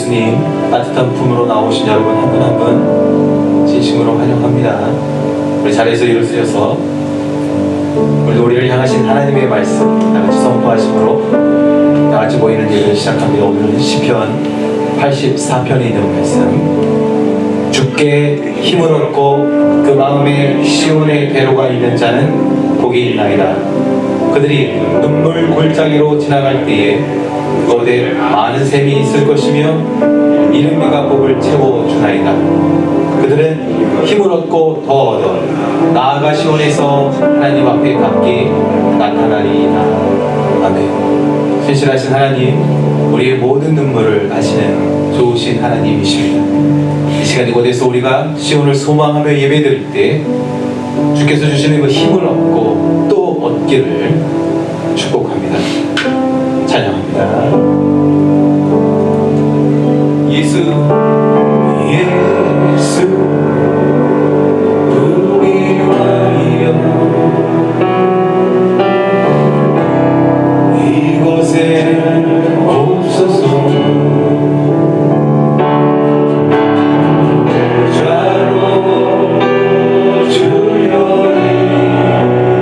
예수님 따뜻한 품으로 나오신 여러분 한 분 한 분 진심으로 환영합니다. 우리 자리에서 일어서셔서 우리를 향하신 하나님의 말씀 다같이 선포하심으로 다같이 모이는 예배를 시작합니다. 오늘은 시편 84편에 있는 말씀, 주께 힘을 얻고 그 마음에 시온의 배로가 있는 자는 복이 있나이다. 그들이 눈물 골짜기로 지나갈 때에 그곳에 많은 샘이 있을 것이며 이른 비가 복을 채워주나이다. 그들은 힘을 얻고 더 얻어 나아가 시온에서 하나님 앞에 각기 나타나리이다. 아멘. 신실하신 하나님, 우리의 모든 눈물을 아시는 좋으신 하나님이십니다. 이 시간 이곳에서 우리가 시온을 소망하며 예배드릴 때 주께서 주시는 그 힘을 얻고 또 얻기를 축복합니다. 찬양합니다. 예수 예수 우리와여 이곳에 없어서 보좌로 주려니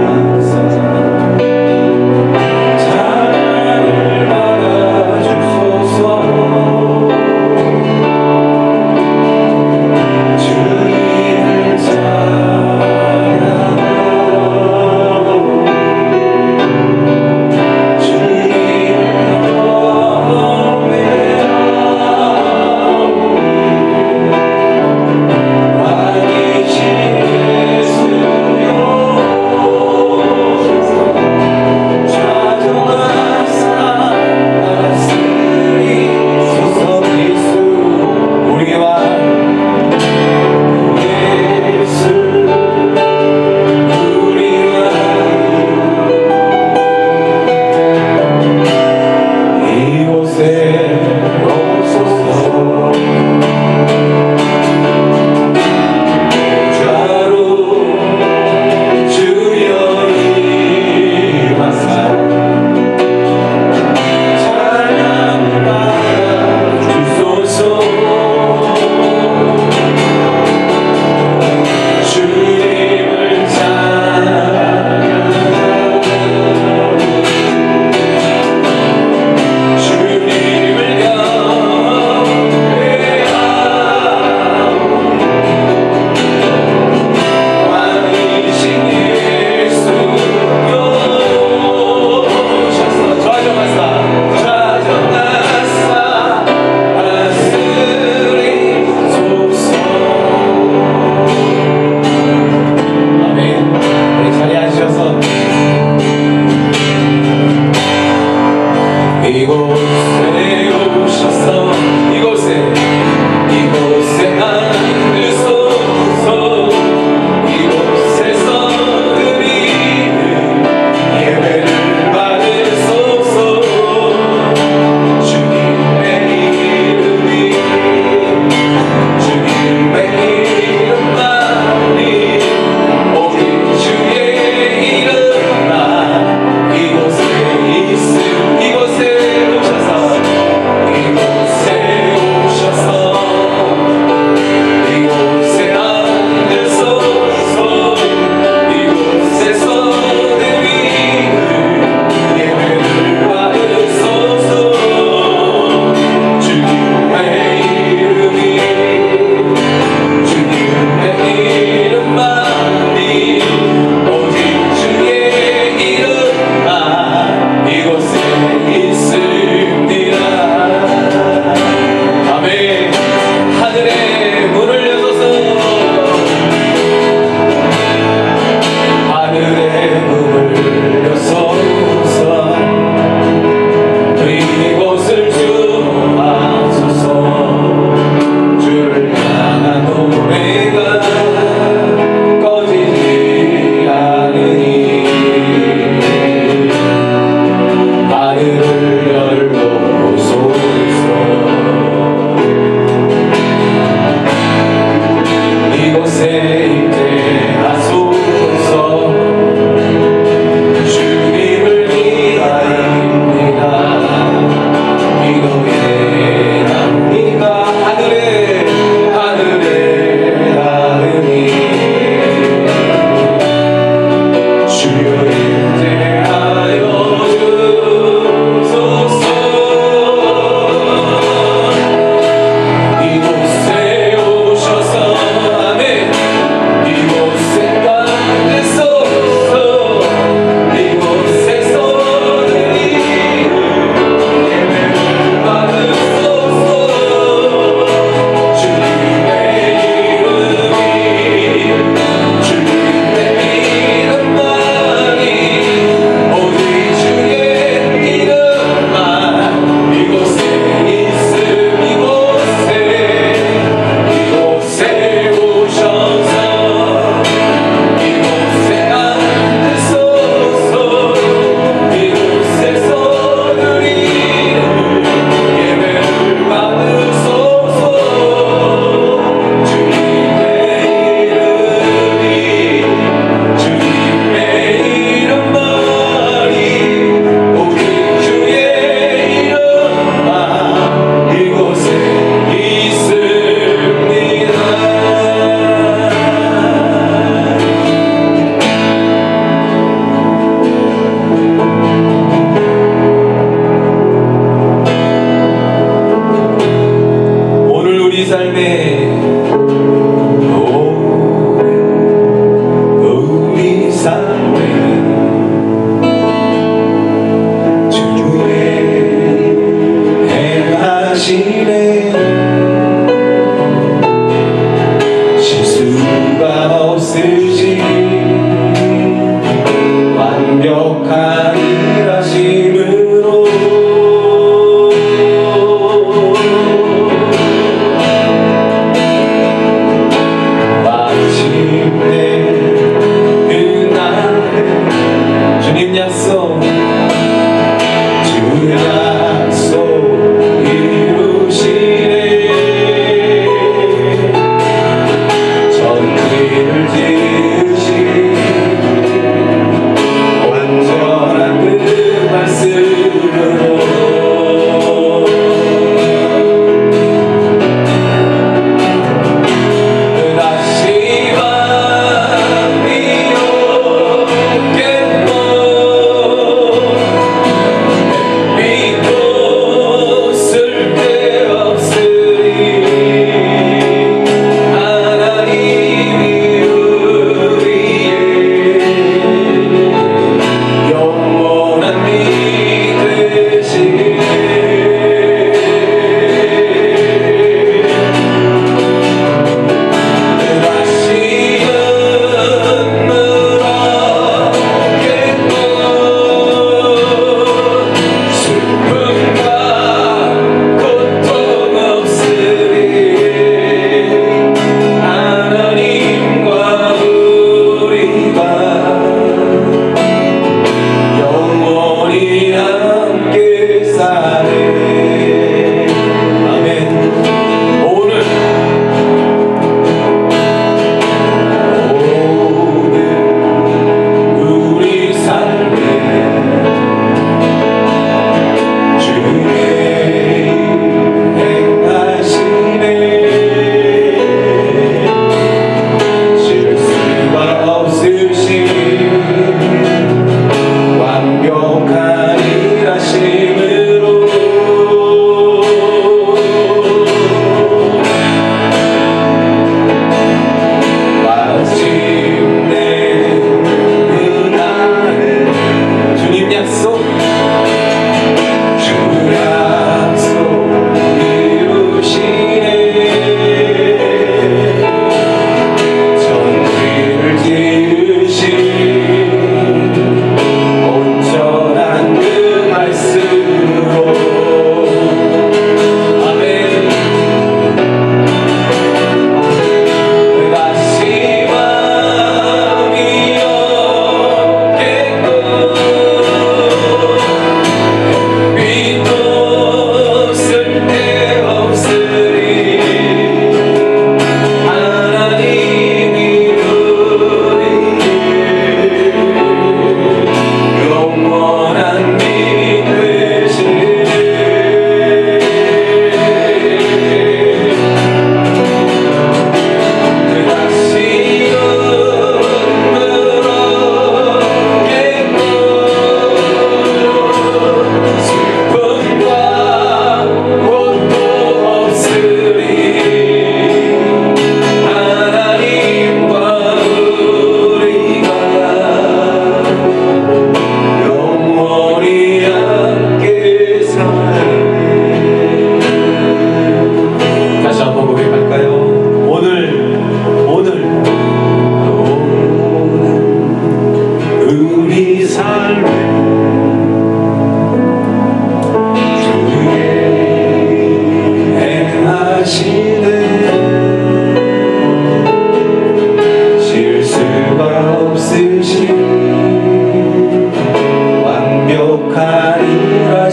항상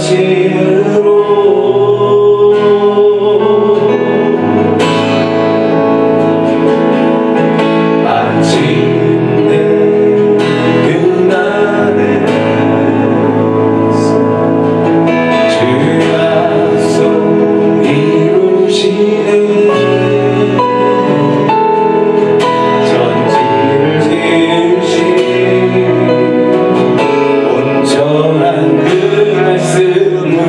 전심으로 마침내 그날에 주 약속 이루시네 전지를 세우신 온전한 그 말씀으로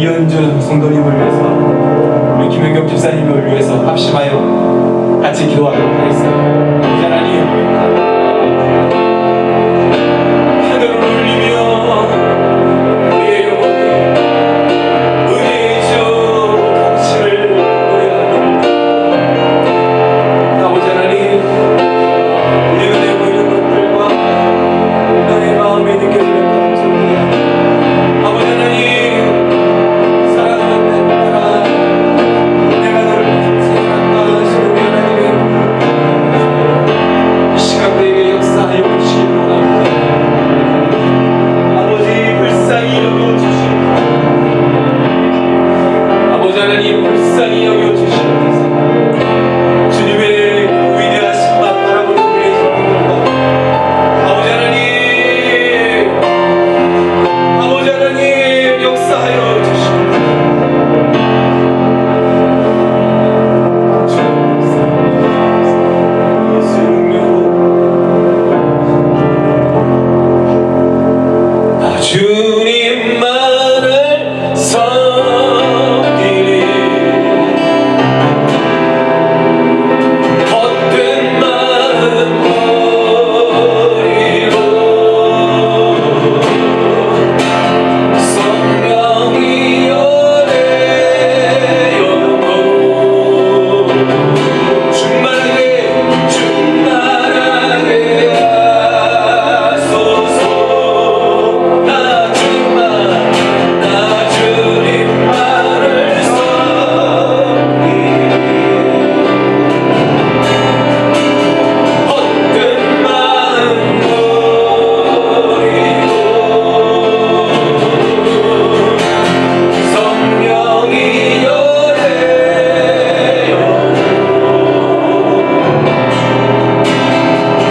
이현준 성도님을 위해서, 우리 김현경 집사님을 위해서 합심하여 같이 기도하도록 하겠습니다. 하나님, 하늘을 울리며 우리의 영혼에 은혜의 주 당신을 노래합니다. 아버지 하나님, 우리 눈에 보이는 것들과 너의 마음에 느껴지는 감정들, 아버지 하나님, 사랑하는 내 딸아, 내가 너를 사랑한다 하시는 하나님의 이 시간 내게 역사하여 주시기 원합니다. 아버지 불쌍히 여겨주시옵소서. 아버지 하나님 불쌍히 여겨주시옵소서. 주님의 그 위대하심만 바라보는 우리의 성도들과 아버지 하나님, 아버지 하나님 역사하여 주시옵소서. 주님만을 섬기리 헛된 마음 버리고 성령이 열애 영혼 충만하게 충만하게 하소서. 나 주님만을 섬기리 헛된 마음 버리고 성령이 열애 영혼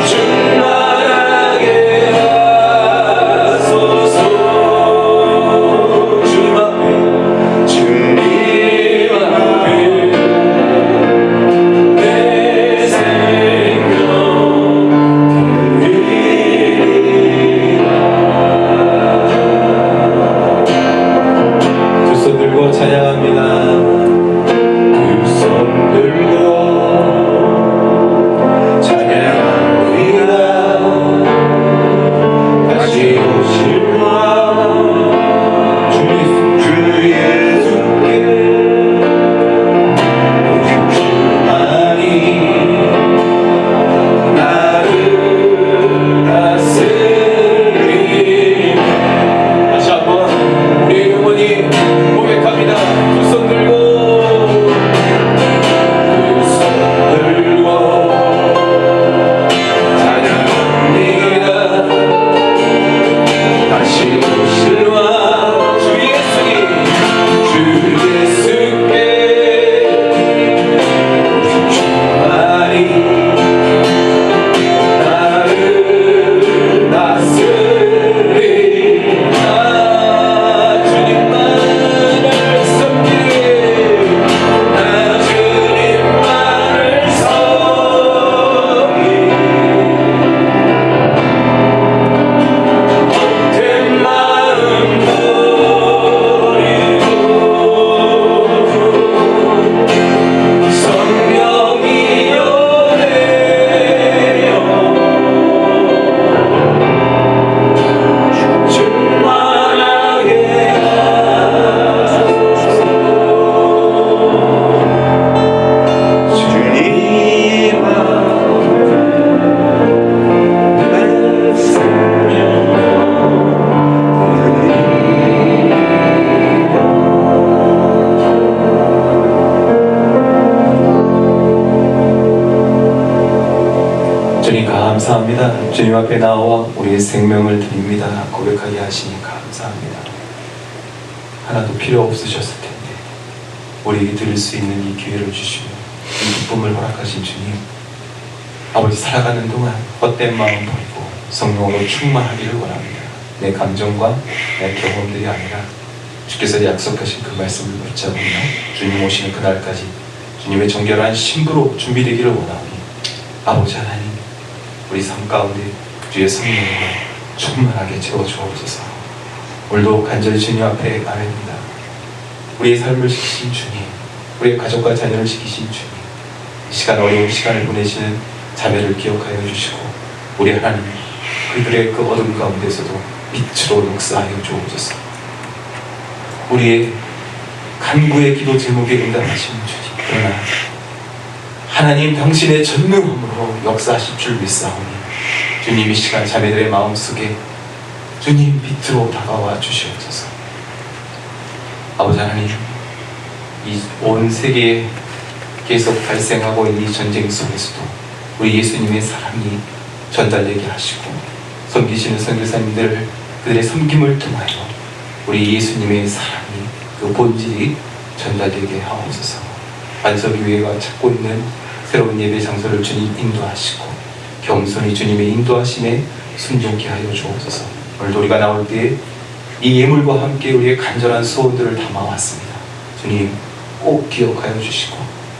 충만하게 하소서. 주님 앞에, 주님 앞에 내 생명 드리리라. 두 손 들고 찬양합니다. 두 손 들고 찬양합니다. 다시 오실 왕 주 예수께 충만히 나를 다스리네. 다시 한번 우리의 영혼이 고백합니다. 두 손 들고, 두 손 들고 찬양합니다. 다시 오실 왕 주 예수께 충만히 나를 다스리나. 주님만을 섬기리. 나 주님만을 섬기리. 헛된 마음 버리고 성령이 열애 영혼 충만하게 하소서. 주님 앞에 내 생명 주님 감사합니다. 주님 앞에 나와 우리의 생명을 드립니다 고백하게 하시니 감사합니다. 하나도 필요 없으셨을 텐데 우리에게 드릴 수 있는 이 기회를 주시며 이 기쁨을 허락하신 주님, 아버지 살아가는 동안 헛된 마음 버리고 성령으로 충만하기를 원합니다. 내 감정과 내 경험들이 아니라 주께서 약속하신 그 말씀을 붙잡으며 주님 오시는 그날까지 주님의 정결한 신부로 준비되기를 원하오니 아버지 하나님, 우리 삶 가운데 주의 성령으로 충만하게 채워주옵소서. 오늘도 간절히 주님 앞에 아뢰옵니다. 우리의 삶을 지키신 주님, 우리의 가족과 자녀를 지키신 주님, 이 시간 어려운 시간을 보내시는 자매를 기억하여 주시고 우리 하나님 그들의 그 어둠 가운데서도 빛으로 역사하여 주옵소서. 우리의 간구의 기도 제목에 응답하시는 주님, 그러나 하나님 당신의 전능함으로 역사하실 줄 믿사오니 주님 이 시간 자매들의 마음속에 주님 빛으로 다가와 주시옵소서. 아버지 하나님, 이 온 세계에 계속 발생하고 있는 이 전쟁 속에서도 우리 예수님의 사랑이 전달되게 하시고 섬기시는 선교사님들 그들의 섬김을 통하여 우리 예수님의 사랑이 그 본질이 전달되게 하옵소서. 반석교회가 찾고 있는 새로운 예배 장소를 주님 인도하시고 겸손히 주님의 인도하심에 순종케 하여 주옵소서. 오늘도 우리가 나올 때에 이 예물과 함께 우리의 간절한 소원들을 담아왔습니다. 주님 꼭 기억하여 주시고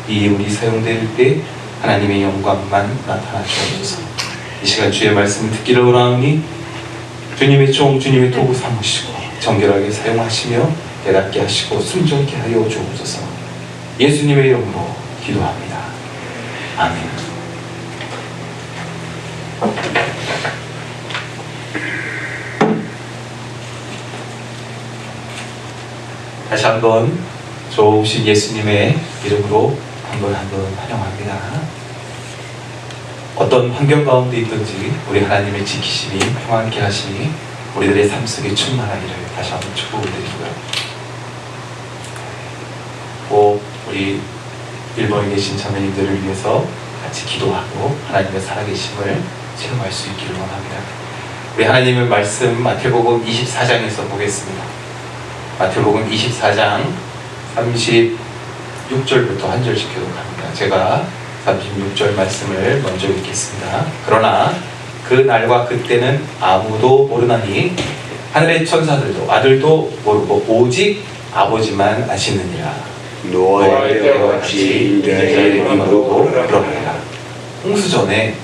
이 예물이 사용될 때 하나님의 영광만 나타나 주옵소서. 이 시간 주의 말씀을 듣기를 원하오니 주님의 종, 주님의 도구 삼으시고 정결하게 사용하시며 깨닫게 하시고 순종케 하여 주옵소서. 예수님의 이름으로 기도합니다. 아멘. 다시 한번 좋으신 예수님의 이름으로 한번 환영합니다. 어떤 환경 가운데 있든지 우리 하나님의 지키심이 평안케 하시니 우리들의 삶 속에 충만하기를 다시 한번 축복을 드리고요. 꼭 우리 일본에 계신 자매님들을 위해서 같이 기도하고 하나님의 살아계심을 체험할 수 있기를 원합니다. 우리 하나님의 말씀 마태복음 24장에서 보겠습니다. 마태복음 24장 36절부터 한 절씩 교독합니다. 제가 36절 말씀을 먼저 읽겠습니다. 그러나 그 날과 그때는 아무도 모르나니 하늘의 천사들도 아들도 모르고 오직 아버지만 아시느니라. 노아의 때와 같이 인자의 이름으로 그러하리라. 홍수전에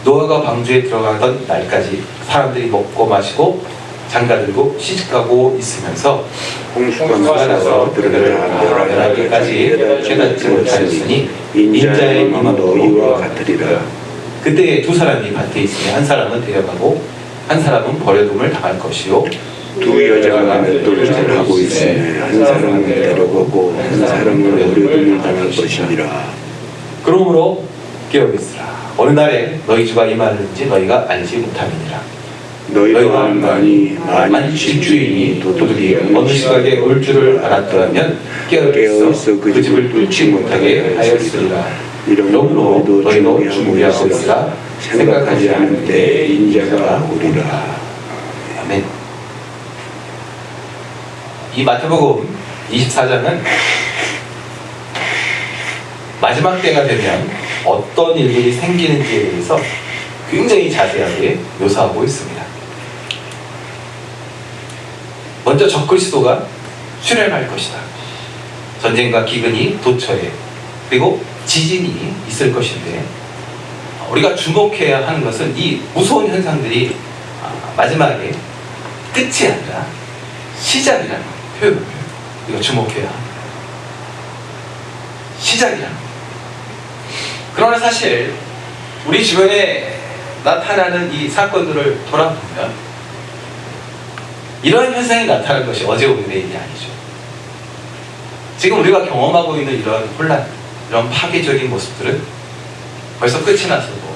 노아가 방주에 들어가던 날까지 사람들이 먹고 마시고 장가들고 시집가고 있으면서 홍수가 나서 그들을 멸하기까지 깨닫지 못하였으니 인자의 임함도 이와 같으리라. 그때 두 사람이 밭에 있으니 한 사람은 데려가고 한 사람은 버려둠을 당할 것이요 두 여자가 맷돌질을 하고 있으니 한 사람은 데려가고 한 사람은 버려둠을 당할 것이니라. 그러므로 깨어있으라. 어느 날에 너희 주가 임하는지 너희가 알지 못함이니라. 너희가 만일 집주인이 도둑이 어느 시각에 올 줄을 알았더라면 깨어있어 그 집을 뚫지 못하게 하였으리라. 이러므로 너희도 준비하옵시라. 생각하지 않을 때 인자가 오리라. 아멘. 이 마태복음 24장은 마지막 때가 되면 어떤 일들이 생기는지에 대해서 굉장히 자세하게 묘사하고 있습니다. 먼저 적그리스도가 출현할 것이다. 전쟁과 기근이 도처에 그리고 지진이 있을 것인데 우리가 주목해야 하는 것은 이 무서운 현상들이 마지막에 끝이 아니라 시작이라는 표현을 우리가 주목해야 합니다. 시작이라는 것. 그러나 사실 우리 주변에 나타나는 이 사건들을 돌아보면 이러한 현상이 나타난 것이 어제 오늘 내일이 아니죠. 지금 우리가 경험하고 있는 이러한 혼란, 이런 파괴적인 모습들은 벌써 끝이 나서도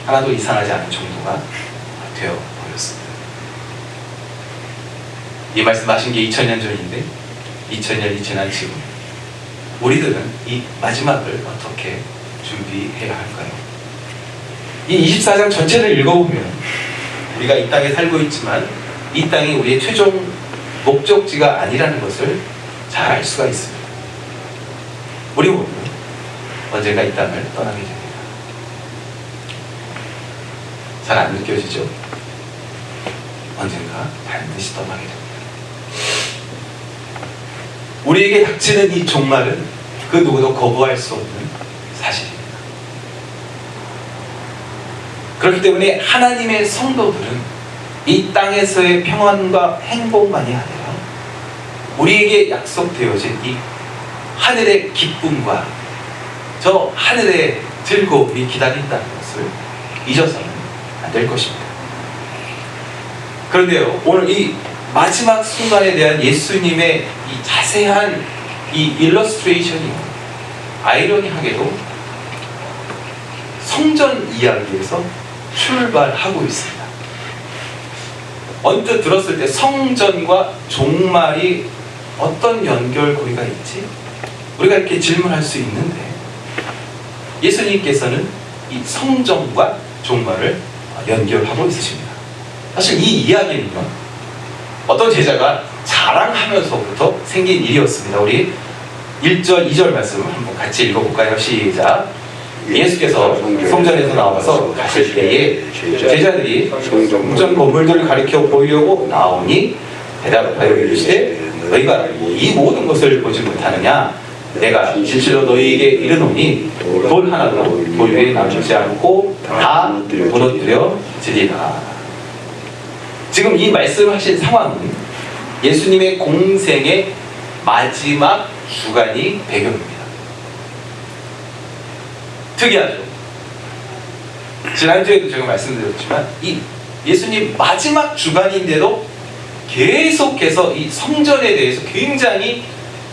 하나도 이상하지 않은 정도가 되어 버렸습니다. 이 말씀하신 게 2000년 전인데 2000년이 지난 지금 우리들은 이 마지막을 어떻게 준비해야 할까요? 이 24장 전체를 읽어보면 우리가 이 땅에 살고 있지만 이 땅이 우리의 최종 목적지가 아니라는 것을 잘 알 수가 있습니다. 우리 모두 언젠가 이 땅을 떠나게 됩니다. 잘 안 느껴지죠? 언젠가 반드시 떠나게 됩니다. 우리에게 닥치는 이 종말은 그 누구도 거부할 수 없는 사실입니다. 그렇기 때문에 하나님의 성도들은 이 땅에서의 평안과 행복만이 아니라 우리에게 약속되어진 이 하늘의 기쁨과 저 하늘의 즐거움이 기다린다는 것을 잊어서는 안 될 것입니다. 그런데요, 오늘 이 마지막 순간에 대한 예수님의 이 자세한 이 일러스트레이션이 아이러니하게도 성전 이야기에서 출발하고 있습니다. 언뜻 들었을 때 성전과 종말이 어떤 연결고리가 있지? 우리가 이렇게 질문할 수 있는데 예수님께서는 이 성전과 종말을 연결하고 있으십니다. 사실 이 이야기는요, 어떤 제자가 자랑하면서부터 생긴 일이었습니다. 우리 1절, 2절 말씀을 한번 같이 읽어볼까요? 시작. 예수께서 성전에서 나와서 가실 때에 제자들이 성전 건물들을 가리켜 보이려고 나오니 대답하여 이르시되 너희가 이 모든 것을 보지 못하느냐? 내가 진실로 너희에게 이르노니 돌 하나도 돌 위에 남지 않고 다 무너뜨려지리라. 지금 이 말씀하신 상황은 예수님의 공생의 마지막 주간이 배경입니다. 특이하죠. 지난주에도 제가 말씀드렸지만 이 예수님 마지막 주간인데도 계속해서 이 성전에 대해서 굉장히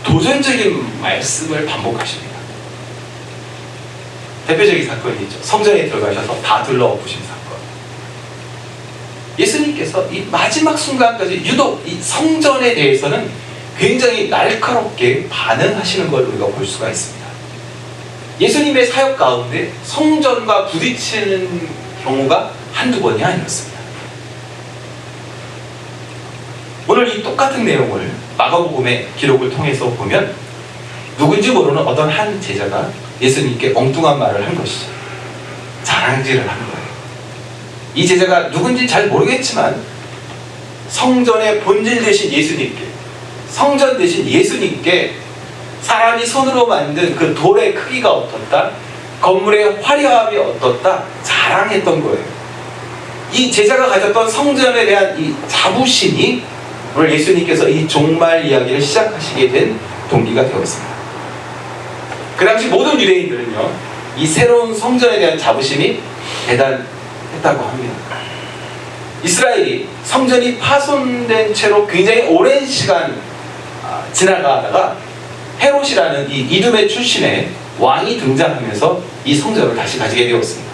도전적인 말씀을 반복하십니다. 대표적인 사건이 있죠. 성전에 들어가셔서 다 둘러엎으신 사건. 예수님께서 이 마지막 순간까지 유독 이 성전에 대해서는 굉장히 날카롭게 반응하시는 걸 우리가 볼 수가 있습니다. 예수님의 사역 가운데 성전과 부딪히는 경우가 한두 번이 아니었습니다. 오늘 이 똑같은 내용을 마가복음의 기록을 통해서 보면 누군지 모르는 어떤 한 제자가 예수님께 엉뚱한 말을 한 것이죠. 자랑질을 한 거예요. 이 제자가 누군지 잘 모르겠지만 성전의 본질 되신 예수님께, 성전 되신 예수님께 사람이 손으로 만든 그 돌의 크기가 어떻다, 건물의 화려함이 어떻다 자랑했던 거예요. 이 제자가 가졌던 성전에 대한 이 자부심이 오늘 예수님께서 이 종말 이야기를 시작하시게 된 동기가 되었습니다. 그 당시 모든 유대인들은요, 이 새로운 성전에 대한 자부심이 대단했다고 합니다. 이스라엘이 성전이 파손된 채로 굉장히 오랜 시간 지나가다가 헤롯이라는 이 이두메 출신의 왕이 등장하면서 이 성전을 다시 가지게 되었습니다.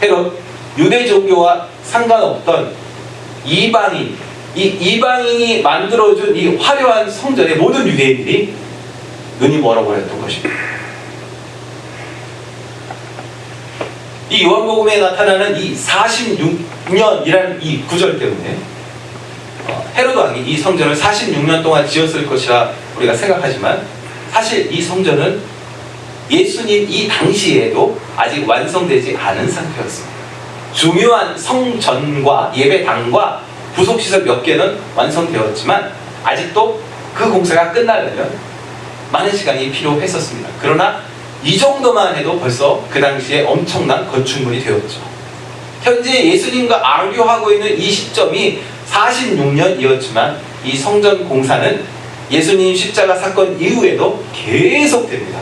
헤롯, 유대 종교와 상관없던 이방인, 이 이방인이 만들어준 이 화려한 성전에 모든 유대인들이 눈이 멀어버렸던 것입니다. 이 요한복음에 나타나는 이 46년이라는 이 구절 때문에 헤롯 왕이 이 성전을 46년 동안 지었을 것이라 우리가 생각하지만 사실 이 성전은 예수님 이 당시에도 아직 완성되지 않은 상태였습니다. 중요한 성전과 예배당과 부속시설 몇 개는 완성되었지만 아직도 그 공사가 끝나려면 많은 시간이 필요했었습니다. 그러나 이 정도만 해도 벌써 그 당시에 엄청난 건축물이 되었죠. 현재 예수님과 아교하고 있는 이 시점이 46년이었지만 이 성전 공사는 예수님 십자가 사건 이후에도 계속됩니다.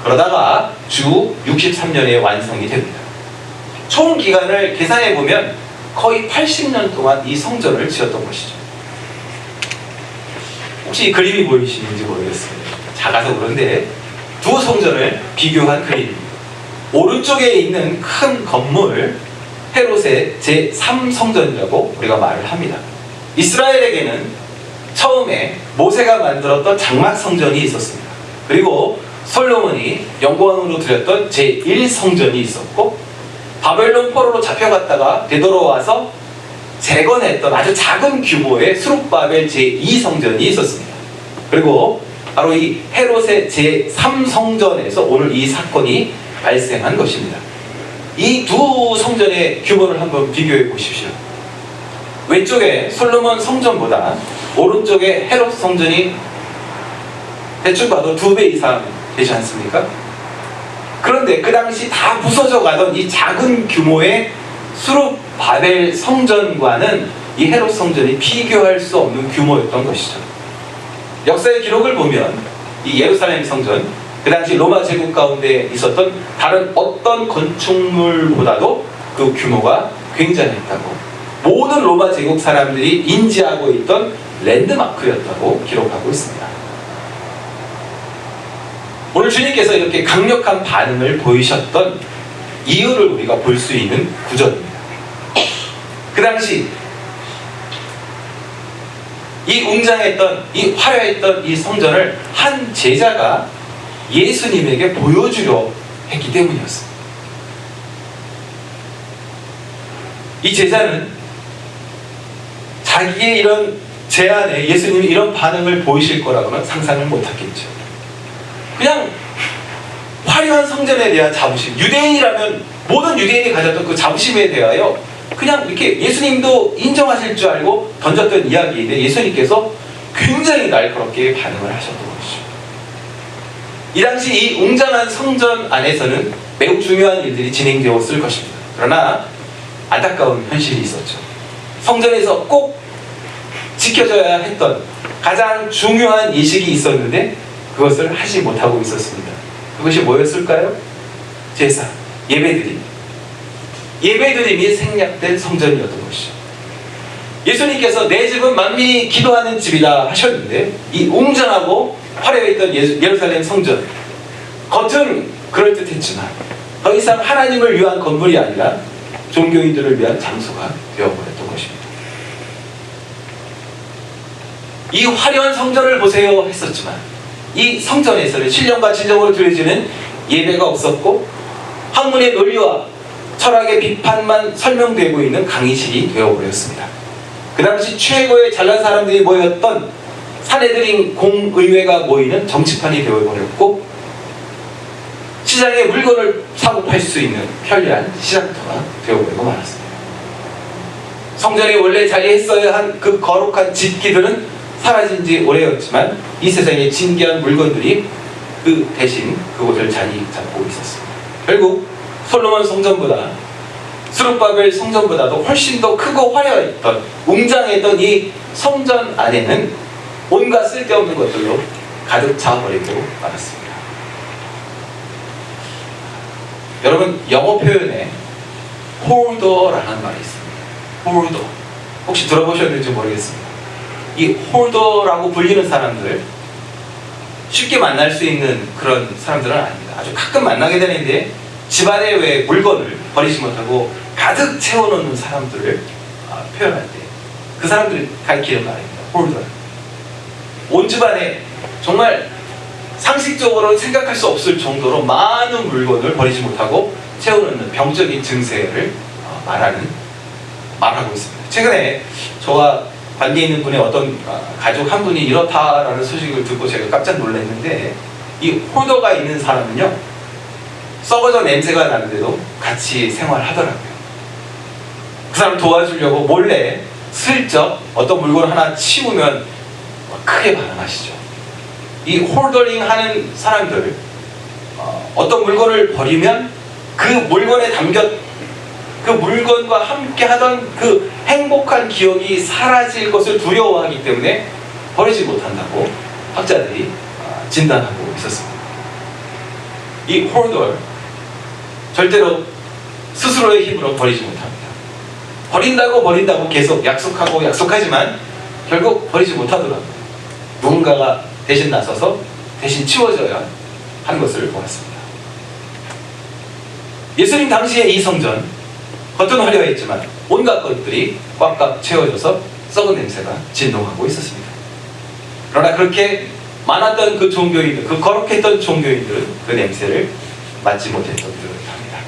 그러다가 주 63년에 완성이 됩니다. 총 기간을 계산해 보면 거의 80년 동안 이 성전을 지었던 것이죠. 혹시 이 그림이 보이시는지 모르겠습니다. 작아서 그런데 두 성전을 비교한 그림입니다. 오른쪽에 있는 큰 건물 헤롯의 제3성전이라고 우리가 말을 합니다. 이스라엘에게는 처음에 모세가 만들었던 장막성전이 있었습니다. 그리고 솔로몬이 영광으로 드렸던 제1성전이 있었고, 바벨론 포로로 잡혀갔다가 되돌아와서 재건했던 아주 작은 규모의 수룹바벨 제2성전이 있었습니다. 그리고 바로 이 헤롯의 제3성전에서 오늘 이 사건이 발생한 것입니다. 이 두 성전의 규모를 한번 비교해 보십시오. 왼쪽에 솔로몬 성전보다 오른쪽에 헤롯 성전이 대충 봐도 2배 이상 되지 않습니까? 그런데 그 당시 다 부서져 가던 이 작은 규모의 수룹바벨 성전과는 이 헤롯 성전이 비교할 수 없는 규모였던 것이죠. 역사의 기록을 보면 이 예루살렘 성전, 그 당시 로마 제국 가운데 있었던 다른 어떤 건축물보다도 그 규모가 굉장했다고, 모든 로마 제국 사람들이 인지하고 있던 랜드마크였다고 기록하고 있습니다. 오늘 주님께서 이렇게 강력한 반응을 보이셨던 이유를 우리가 볼 수 있는 구절입니다. 그 당시 이 웅장했던, 이 화려했던 이 성전을 한 제자가 예수님에게 보여주려 했기 때문이었습니다. 이 제자는 자기의 이런 제안에 예수님이 이런 반응을 보이실 거라고는 상상을 못했겠죠. 그냥 화려한 성전에 대한 자부심, 유대인이라면 모든 유대인이 가졌던 그 자부심에 대하여 그냥 이렇게 예수님도 인정하실 줄 알고 던졌던 이야기인데, 예수님께서 굉장히 날카롭게 반응을 하셨던 것이죠. 이 당시 이 웅장한 성전 안에서는 매우 중요한 일들이 진행되었을 것입니다. 그러나 안타까운 현실이 있었죠. 성전에서 꼭 지켜져야 했던 가장 중요한 이식이 있었는데 그것을 하지 못하고 있었습니다. 그것이 뭐였을까요? 제사, 예배드림이 생략된 성전이었던 것이죠. 예수님께서 내 집은 만민이 기도하는 집이다 하셨는데, 이 웅장하고 화려했던 예루살렘 성전, 겉은 그럴듯했지만 더 이상 하나님을 위한 건물이 아니라 종교인들을 위한 장소가 되어버렸던 것입니다. 이 화려한 성전을 보세요 했었지만 이 성전에서는 신령과 진정으로 드려지는 예배가 없었고, 학문의 논리와 철학의 비판만 설명되고 있는 강의실이 되어버렸습니다. 그 당시 최고의 잘난 사람들이 모였던 사내들인 공의회가 모이는 정치판이 되어버렸고, 시장에 물건을 사고 팔 수 있는 편리한 시장터가 되어버리고 말았습니다. 성전에 원래 자리했어야 한 그 거룩한 집기들은 사라진 지 오래였지만 이 세상의 진귀한 물건들이 그 대신 그곳을 자리 잡고 있었습니다. 결국 솔로몬 성전보다, 스룹바벨 성전보다도 훨씬 더 크고 화려했던, 웅장했던 이 성전 안에는 온갖 쓸데없는 것들로 가득 차버리고 말았습니다. 여러분, 영어 표현에 홀더라는 말이 있습니다. 홀더, 혹시 들어보셨는지 모르겠습니다. 이 홀더라고 불리는 사람들, 쉽게 만날 수 있는 그런 사람들은 아닙니다. 아주 가끔 만나게 되는데 집안에 왜 물건을 버리지 못하고 가득 채워놓는 사람들을 표현할 때 그 사람들이 가리키는 말입니다. 홀더. 온 집안에 정말 상식적으로 생각할 수 없을 정도로 많은 물건을 버리지 못하고 채워놓는 병적인 증세를 말하고 있습니다. 최근에 저와 관계 있는 분의 어떤 가족 한 분이 이렇다라는 소식을 듣고 제가 깜짝 놀랐는데, 이 홀더가 있는 사람은요, 썩어져 냄새가 나는데도 같이 생활하더라고요. 그 사람 도와주려고 몰래 슬쩍 어떤 물건 하나 치우면 크게 반응하시죠. 이 홀더링 하는 사람들, 어떤 물건을 버리면 그 물건에 그 물건과 함께 하던 그 행복한 기억이 사라질 것을 두려워하기 때문에 버리지 못한다고 학자들이 진단하고 있었습니다. 이 홀더, 절대로 스스로의 힘으로 버리지 못합니다. 버린다고 계속 약속하지만 결국 버리지 못하더라고요. 누군가가 대신 나서서 대신 치워져야 하는 것을 보았습니다. 예수님 당시의 이 성전, 겉은 화려했지만 온갖 것들이 꽉꽉 채워져서 썩은 냄새가 진동하고 있었습니다. 그러나 그렇게 많았던 그 종교인들, 그 거룩했던 종교인들은 그 냄새를 맡지 못했던 듯합니다.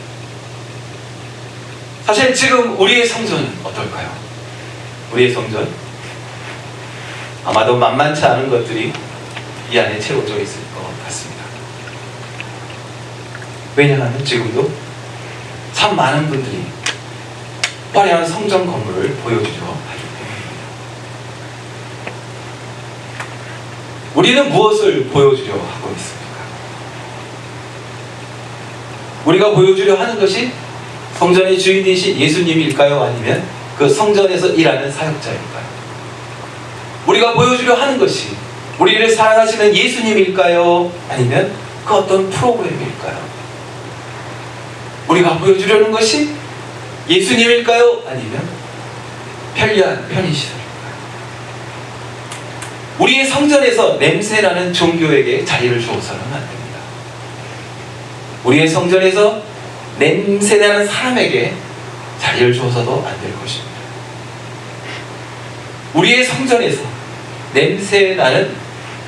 사실 지금 우리의 성전은 어떨까요? 우리의 성전, 아마도 만만치 않은 것들이 이 안에 채워져 있을 것 같습니다. 왜냐하면 지금도 참 많은 분들이 화려한 성전 건물을 보여주려 하기 때문입니다. 우리는 무엇을 보여주려 하고 있습니까? 우리가 보여주려 하는 것이 성전의 주인이신 예수님일까요? 아니면 그 성전에서 일하는 사역자일까요? 우리가 보여주려 하는 것이 우리를 사랑하시는 예수님일까요? 아니면 그 어떤 프로그램일까요? 우리가 보여주려는 것이 예수님일까요? 아니면 편리한 편의시설일까요? 우리의 성전에서 냄새나는 종교에게 자리를 주어서는 안 됩니다. 우리의 성전에서 냄새나는 사람에게 자리를 주어서도 안 될 것입니다. 우리의 성전에서 냄새나는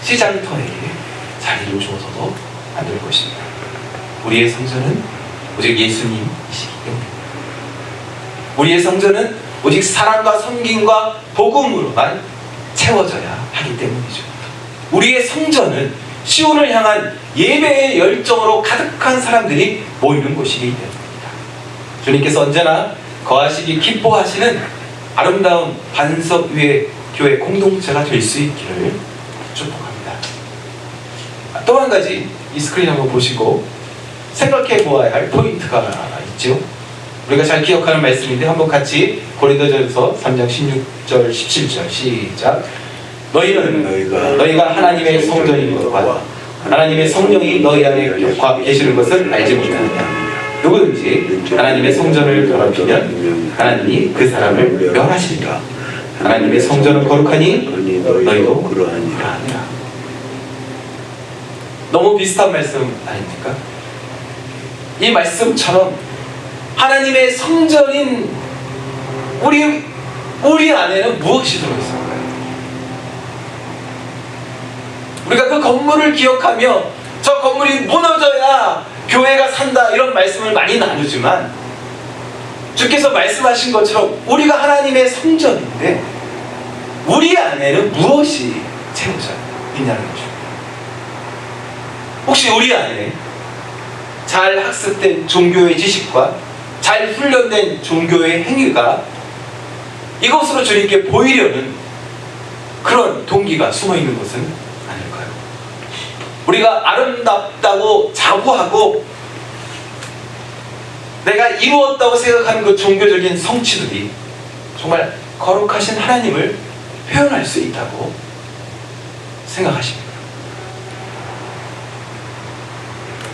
시장터에게 자리를 주어서도 안 될 것입니다. 우리의 성전은 오직 예수님이시기 때문입니다. 우리의 성전은 오직 사랑과 섬김과 복음으로만 채워져야 하기 때문이죠. 우리의 성전은 시온을 향한 예배의 열정으로 가득한 사람들이 모이는 곳이기 때문입니다. 주님께서 언제나 거하시기 기뻐하시는 아름다운 반석 위의 교회 공동체가 될 수 있기를 축복합니다. 또 한 가지 이 스크린 한번 보시고 생각해 보아야 할 포인트가 있죠. 우리가 잘 기억하는 말씀인데 한번 같이 고린도전서 3장 16절 17절 시작. 너희가 하나님의 성전인 것과 하나님의 성령이 너희 안에 계시는 것을 알지 못하느냐. 누구든지 하나님의 성전을 더럽히면 하나님이 그 사람을 멸하시리라. 하나님의 성전은 거룩하니 너희도 그러하니라. 너무 비슷한 말씀 아닙니까? 이 말씀처럼 하나님의 성전인 우리 안에는 무엇이 들어있을까요? 우리가 그 건물을 기억하며 저 건물이 무너져야 교회가 산다 이런 말씀을 많이 나누지만 주께서 말씀하신 것처럼 우리가 하나님의 성전인데 우리 안에는 무엇이 채워져 있냐는 거죠. 혹시 우리 안에 잘 학습된 종교의 지식과 잘 훈련된 종교의 행위가 이것으로 주님께 보이려는 그런 동기가 숨어있는 것은 아닐까요? 우리가 아름답다고 자부하고 내가 이루었다고 생각하는 그 종교적인 성취들이 정말 거룩하신 하나님을 표현할 수 있다고 생각하십니까?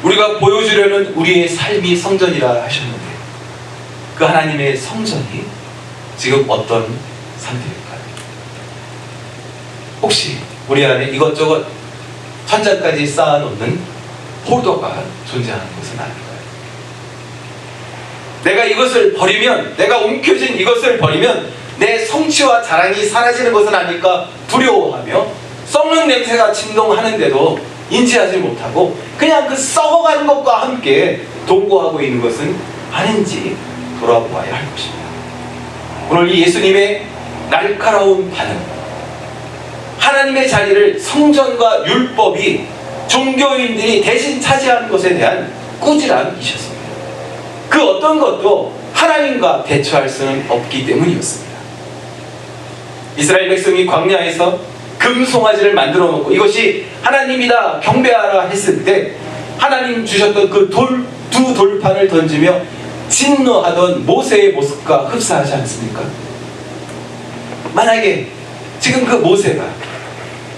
우리가 보여주려는 우리의 삶이 성전이라 하셨는데 그 하나님의 성전이 지금 어떤 상태일까요? 혹시 우리 안에 이것저것 천장까지 쌓아놓는 홀더가 존재하는 것은 아닐까요? 내가 이것을 버리면, 내가 움켜쥔 이것을 버리면 내 성취와 자랑이 사라지는 것은 아닐까 두려워하며 썩는 냄새가 진동하는데도 인지하지 못하고 그냥 그 썩어가는 것과 함께 동거하고 있는 것은 아닌지 돌아보아야 할 것입니다. 오늘 이 예수님의 날카로운 반응, 하나님의 자리를 성전과 율법이 종교인들이 대신 차지하는 것에 대한 꾸지람이셨습니다. 그 어떤 것도 하나님과 대처할 수는 없기 때문이었습니다. 이스라엘 백성이 광야에서 금송아지를 만들어 놓고 이것이 하나님이다 경배하라 했을 때 하나님 주셨던 그 두 돌판을 던지며 진노하던 모세의 모습과 흡사하지 않습니까? 만약에 지금 그 모세가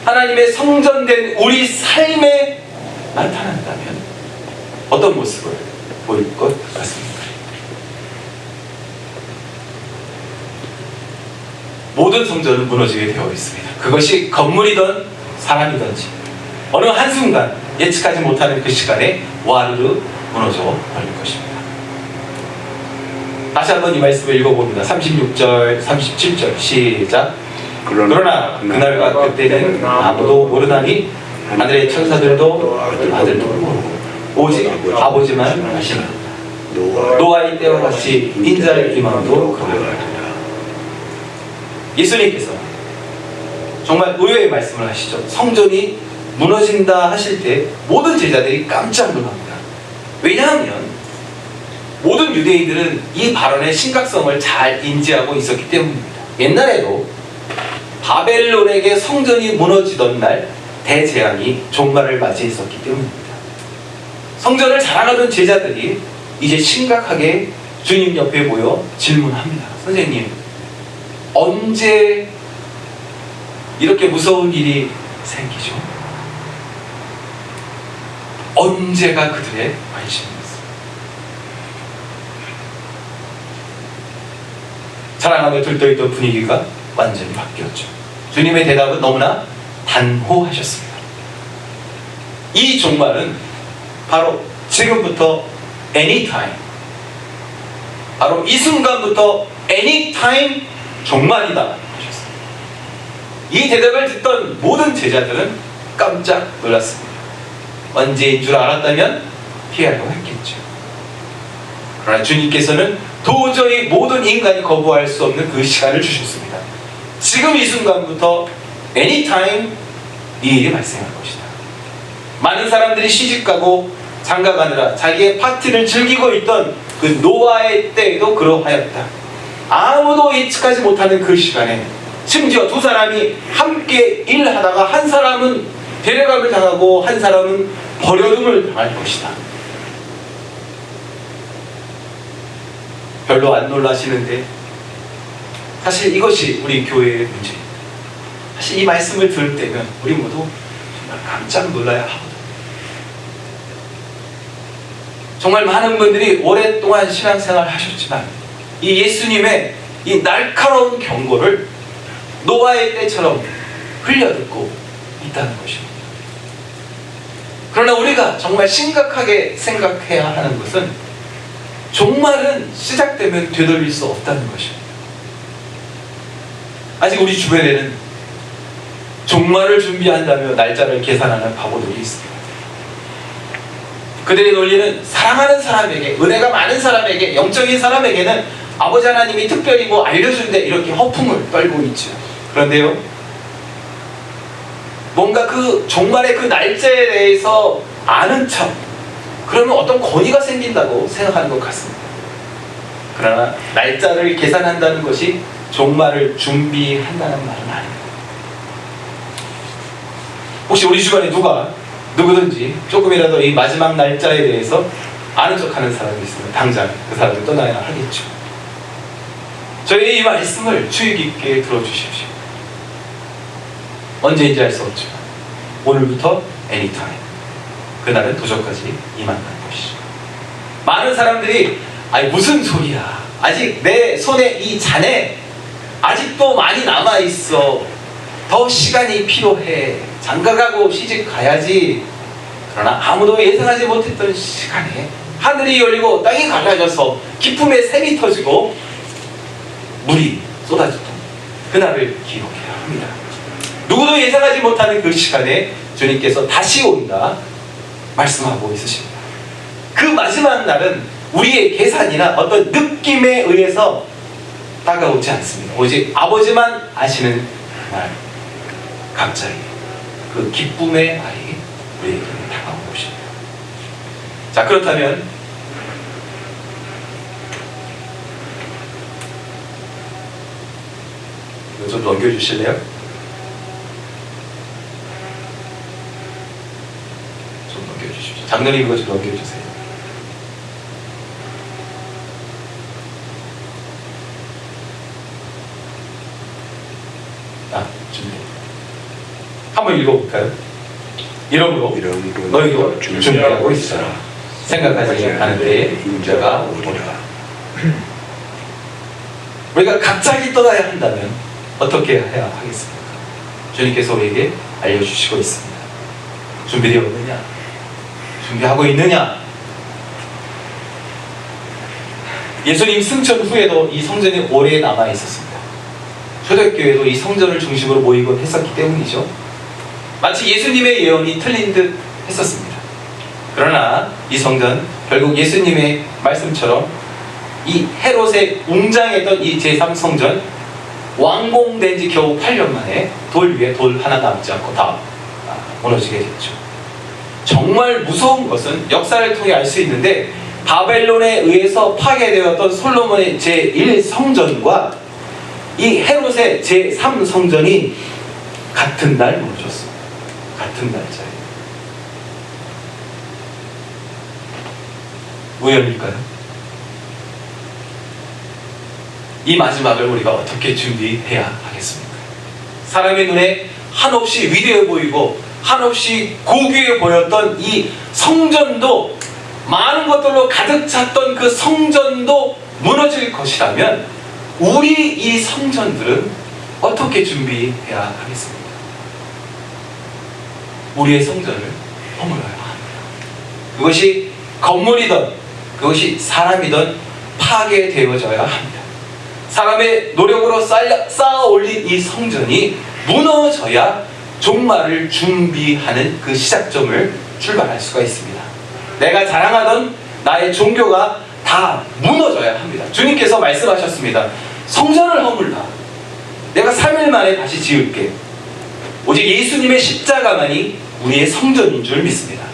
하나님의 성전된 우리 삶에 나타난다면 어떤 모습을 보일 것 같습니까? 모든 성전은 무너지게 되어 있습니다. 그것이 건물이든 사람이든지 어느 한순간 예측하지 못하는 그 시간에 와르르 무너져 버릴 것입니다. 다시 한번 이 말씀을 읽어봅니다. 36절 37절 시작. 그러나 그날과 그때는 아무도 모르나니 하늘의 천사들도 아들도 모르고 오직 아버지만 아시나. 노아의 때와 같이 인자의 임함도 그러하리라. 예수님께서 정말 의외의 말씀을 하시죠. 성전이 무너진다 하실 때 모든 제자들이 깜짝 놀랍니다. 왜냐하면 모든 유대인들은 이 발언의 심각성을 잘 인지하고 있었기 때문입니다. 옛날에도 바벨론에게 성전이 무너지던 날 대재앙이 종말을 맞이했었기 때문입니다. 성전을 자랑하던 제자들이 이제 심각하게 주님 옆에 모여 질문합니다. 선생님, 언제 이렇게 무서운 일이 생기죠. 언제가 그들의 관심이었어요. 사랑하며 들떠있던 분위기가 완전히 바뀌었죠. 주님의 대답은 너무나 단호하셨습니다. 이 종말은 바로 지금부터 anytime, 바로 이 순간부터 anytime 종말이다 하셨습니다. 이 대답을 듣던 모든 제자들은 깜짝 놀랐습니다. 언제인 줄 알았다면 피하려고 했겠죠. 그러나 주님께서는 도저히 모든 인간이 거부할 수 없는 그 시간을 주셨습니다. 지금 이 순간부터 anytime 이 일이 발생할 것이다. 많은 사람들이 시집가고 장가가느라 자기의 파티를 즐기고 있던 그 노아의 때에도 그러하였다. 아무도 예측하지 못하는 그 시간에 심지어 두 사람이 함께 일하다가 한 사람은 데려감을 당하고 한 사람은 버려둠을 당할 것이다. 별로 안 놀라시는데 사실 이것이 우리 교회의 문제입니다. 사실 이 말씀을 들을 때면 우리 모두 정말 깜짝 놀라야 하거든요. 정말 많은 분들이 오랫동안 신앙생활을 하셨지만 이 예수님의 이 날카로운 경고를 노아의 때처럼 흘려듣고 있다는 것입니다. 그러나 우리가 정말 심각하게 생각해야 하는 것은 종말은 시작되면 되돌릴 수 없다는 것입니다. 아직 우리 주변에는 종말을 준비한다며 날짜를 계산하는 바보들이 있습니다. 그들의 논리는 사랑하는 사람에게, 은혜가 많은 사람에게, 영적인 사람에게는 아버지 하나님이 특별히 뭐 알려준대 이렇게 허풍을 떨고 있죠. 그런데요, 뭔가 그 종말의 그 날짜에 대해서 아는 척, 그러면 어떤 권위가 생긴다고 생각하는 것 같습니다. 그러나 날짜를 계산한다는 것이 종말을 준비한다는 말은 아닙니다. 혹시 우리 주변에 누구든지 조금이라도 이 마지막 날짜에 대해서 아는 척하는 사람이 있으면 당장 그 사람을 떠나야 하겠죠. 저희 이 말씀을 주의 깊게 들어주십시오. 언제인지 알 수 없지만 오늘부터 anytime, 그날은 도적까지 임한다는 것이죠. 많은 사람들이 아니 무슨 소리야, 아직 내 손에 이 잔에 아직도 많이 남아있어, 더 시간이 필요해, 장가가고 시집 가야지. 그러나 아무도 예상하지 못했던 시간에 하늘이 열리고 땅이 갈라져서 기쁨의 샘이 터지고 물이 쏟아졌던 그날을 기억해야 합니다. 누구도 예상하지 못하는 그 시간에 주님께서 다시 온다 말씀하고 있으십니다. 그 마지막 날은 우리의 계산이나 어떤 느낌에 의해서 다가오지 않습니다. 오직 아버지만 아시는 날, 갑자기 그 기쁨의 날이 우리에게 다가온 것입니다. 자, 그렇다면 이거 좀 넘겨주실래요? 좀 넘겨주십시오. 장로님 이거 좀 넘겨주세요. 준비. 한번 읽어볼까요? 이러므로 너희도 준비하고 있어라. 생각하지 않은 때에 인자가 오리라. 우리가 갑자기 떠나야 한다면 어떻게 해야 하겠습니까? 주님께서 우리에게 알려주시고 있습니다. 준비되어 있느냐? 준비하고 있느냐? 예수님 승천 후에도 이 성전이 오래 남아 있었습니다. 초대교회도 이 성전을 중심으로 모이곤 했었기 때문이죠. 마치 예수님의 예언이 틀린 듯 했었습니다. 그러나 이 성전, 결국 예수님의 말씀처럼 이 헤롯의 웅장했던 이 제3성전 완공된 지 겨우 8년 만에 돌 위에 돌 하나 남지 않고 다 무너지게 됐죠. 정말 무서운 것은 역사를 통해 알 수 있는데 바벨론에 의해서 파괴되었던 솔로몬의 제1성전과 이 헤롯의 제3성전이 같은 날 무너졌습니다. 같은 날짜에. 우연일까요? 이 마지막을 우리가 어떻게 준비해야 하겠습니까? 사람의 눈에 한없이 위대해 보이고 한없이 고귀해 보였던 이 성전도, 많은 것들로 가득 찼던 그 성전도 무너질 것이라면 우리 이 성전들은 어떻게 준비해야 하겠습니까? 우리의 성전을 허물어야 합니다. 그것이 건물이든 그것이 사람이든 파괴되어져야 합니다. 사람의 노력으로 쌓아 올린 이 성전이 무너져야 종말을 준비하는 그 시작점을 출발할 수가 있습니다. 내가 자랑하던 나의 종교가 다 무너져야 합니다. 주님께서 말씀하셨습니다. 성전을 허물라. 내가 3일 만에 다시 지을게. 오직 예수님의 십자가만이 우리의 성전인 줄 믿습니다.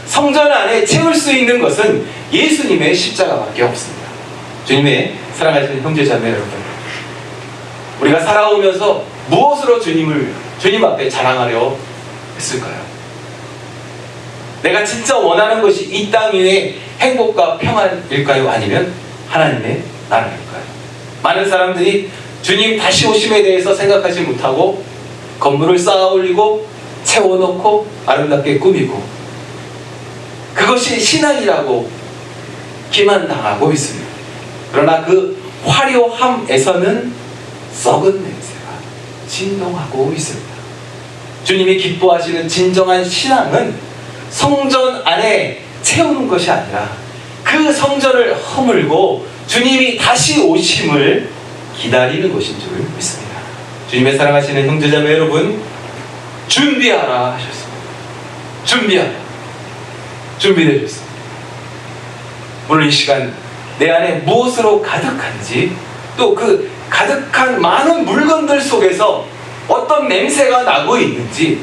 성전 안에 채울 수 있는 것은 예수님의 십자가밖에 없습니다. 주님의 사랑하시는 형제자매 여러분, 우리가 살아오면서 무엇으로 주님 앞에 자랑하려 했을까요? 내가 진짜 원하는 것이 이 땅 위에 행복과 평안일까요? 아니면 하나님의 나라일까요? 많은 사람들이 주님 다시 오심에 대해서 생각하지 못하고 건물을 쌓아 올리고 채워놓고 아름답게 꾸미고, 그것이 신앙이라고 기만당하고 있습니다. 그러나 그 화려함에서는 썩은 냄새가 진동하고 있습니다. 주님이 기뻐하시는 진정한 신앙은 성전 안에 채우는 것이 아니라 그 성전을 허물고 주님이 다시 오심을 기다리는 것인 줄 믿습니다. 주님의 사랑하시는 형제자매 여러분, 준비하라 하셨습니다. 준비하라. 준비되셨습니다. 오늘 이 시간 내 안에 무엇으로 가득한지, 또 그 가득한 많은 물건들 속에서 어떤 냄새가 나고 있는지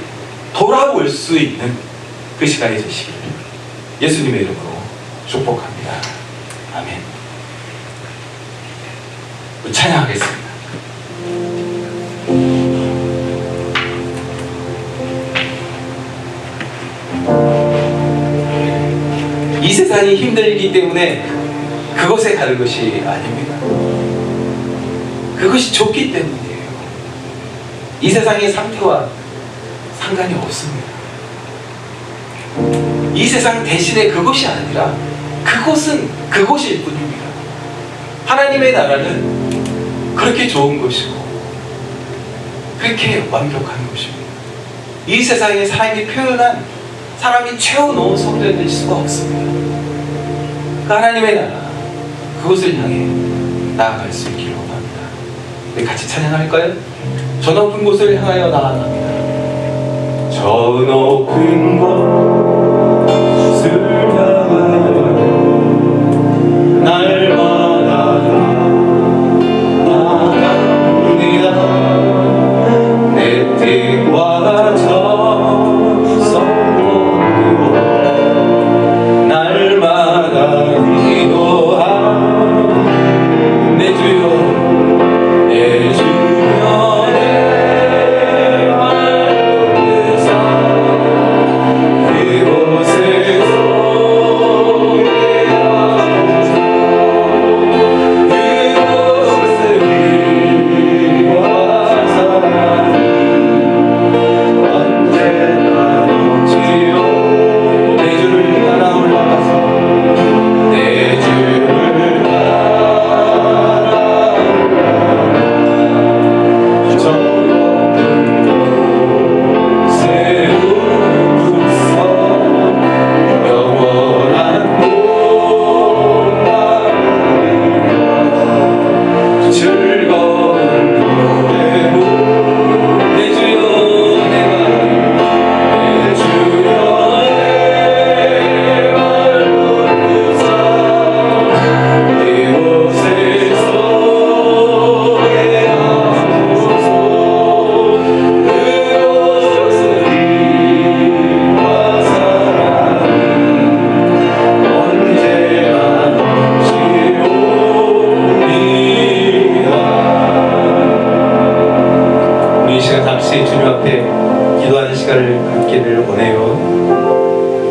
돌아볼 수 있는 그 시간이 되시기를 예수님의 이름으로 축복합니다. 아멘. 찬양하겠습니다. 이 세상이 힘들기 때문에 그것에 가는 것이 아닙니다. 그것이 좋기 때문이에요. 이 세상의 상태와 상관이 없습니다. 이 세상 대신에 그것이 아니라 그것은 그것일 뿐입니다. 하나님의 나라는 그렇게 좋은 것이고 그렇게 완벽한 것입니다. 이 세상에 사람이 표현한, 사람이 채워놓은 성전일 수가 없습니다. 그 하나님의 나라, 그것을 향해 나아갈 수 있기를 원합니다. 우리 같이 찬양할까요? 저 높은 곳을 향하여 나아갑니다. 저 높은 곳을 향하여 날마다 나아갑니다. 내 뜻과 정성으로 날마다 기도하는 내 주여, 내 주여, 내 말로서 그곳에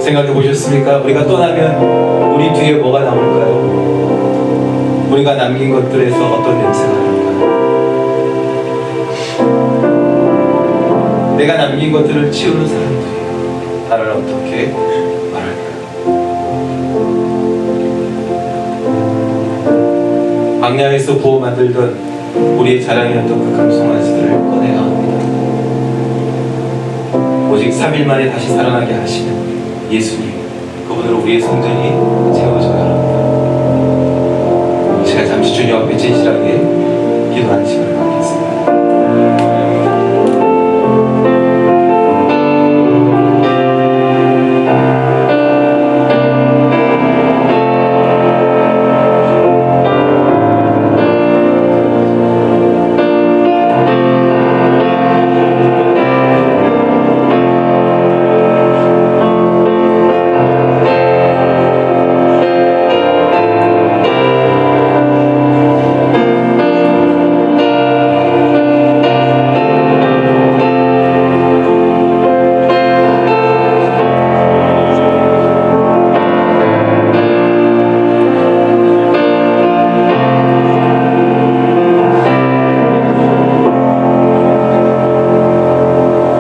생각해 보셨습니까? 우리가 떠나면 우리 뒤에 뭐가 남을까요? 우리가 남긴 것들에서 어떤 냄새가 날까요? 내가 남긴 것들을 치우는 사람들이 나를 어떻게 말할까요? 광야에서 부어 만들던 우리의 자랑이었던 그 금송아지들을 꺼내 나옵니다. 오직 3일 만에 다시 살아나게 하시는 예수님, 그분으로 우리의 성전이 채워져야 합니다. 제가 잠시 주님 앞에 진실하게 기도하는 시간을 갖겠습니다.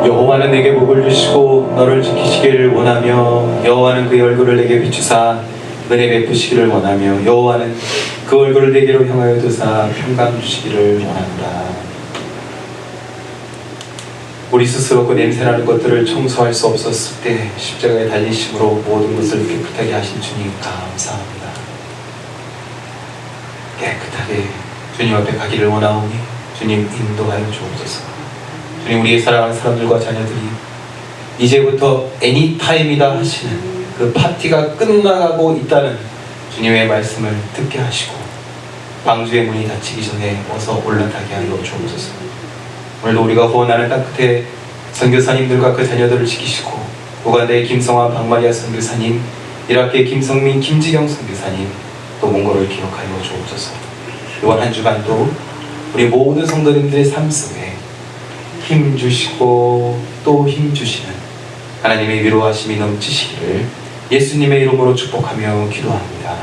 여호와는 내게 복을 주시고 너를 지키시기를 원하며 여호와는 그의 얼굴을 내게 비추사 은혜 베푸시기를 원하며 여호와는 그 얼굴을 내게로 향하여 두사 평강 주시기를 원하노라. 우리 스스로 그 냄새나는 것들을 청소할 수 없었을 때 십자가에 달리심으로 모든 것을 깨끗하게 하신 주님 감사합니다. 깨끗하게 주님 앞에 가기를 원하오니 주님 인도하여 주옵소서. 주님, 우리의 사랑하는 사람들과 자녀들이 이제부터 애니타임이다 하시는 그 파티가 끝나가고 있다는 주님의 말씀을 듣게 하시고 방주의 문이 닫히기 전에 어서 올라타게 하여 주옵소서. 오늘도 우리가 후원하는 땅끝에 선교사님들과 그 자녀들을 지키시고 우간다의 김성화 박마리아 선교사님, 이라크의 김성민 김지경 선교사님, 또 몽골을 기억하여 주옵소서. 이번 한 주간도 우리 모든 성도님들의 삶 속에 힘 주시고 또 힘 주시는 하나님의 위로하심이 넘치시기를 예수님의 이름으로 축복하며 기도합니다.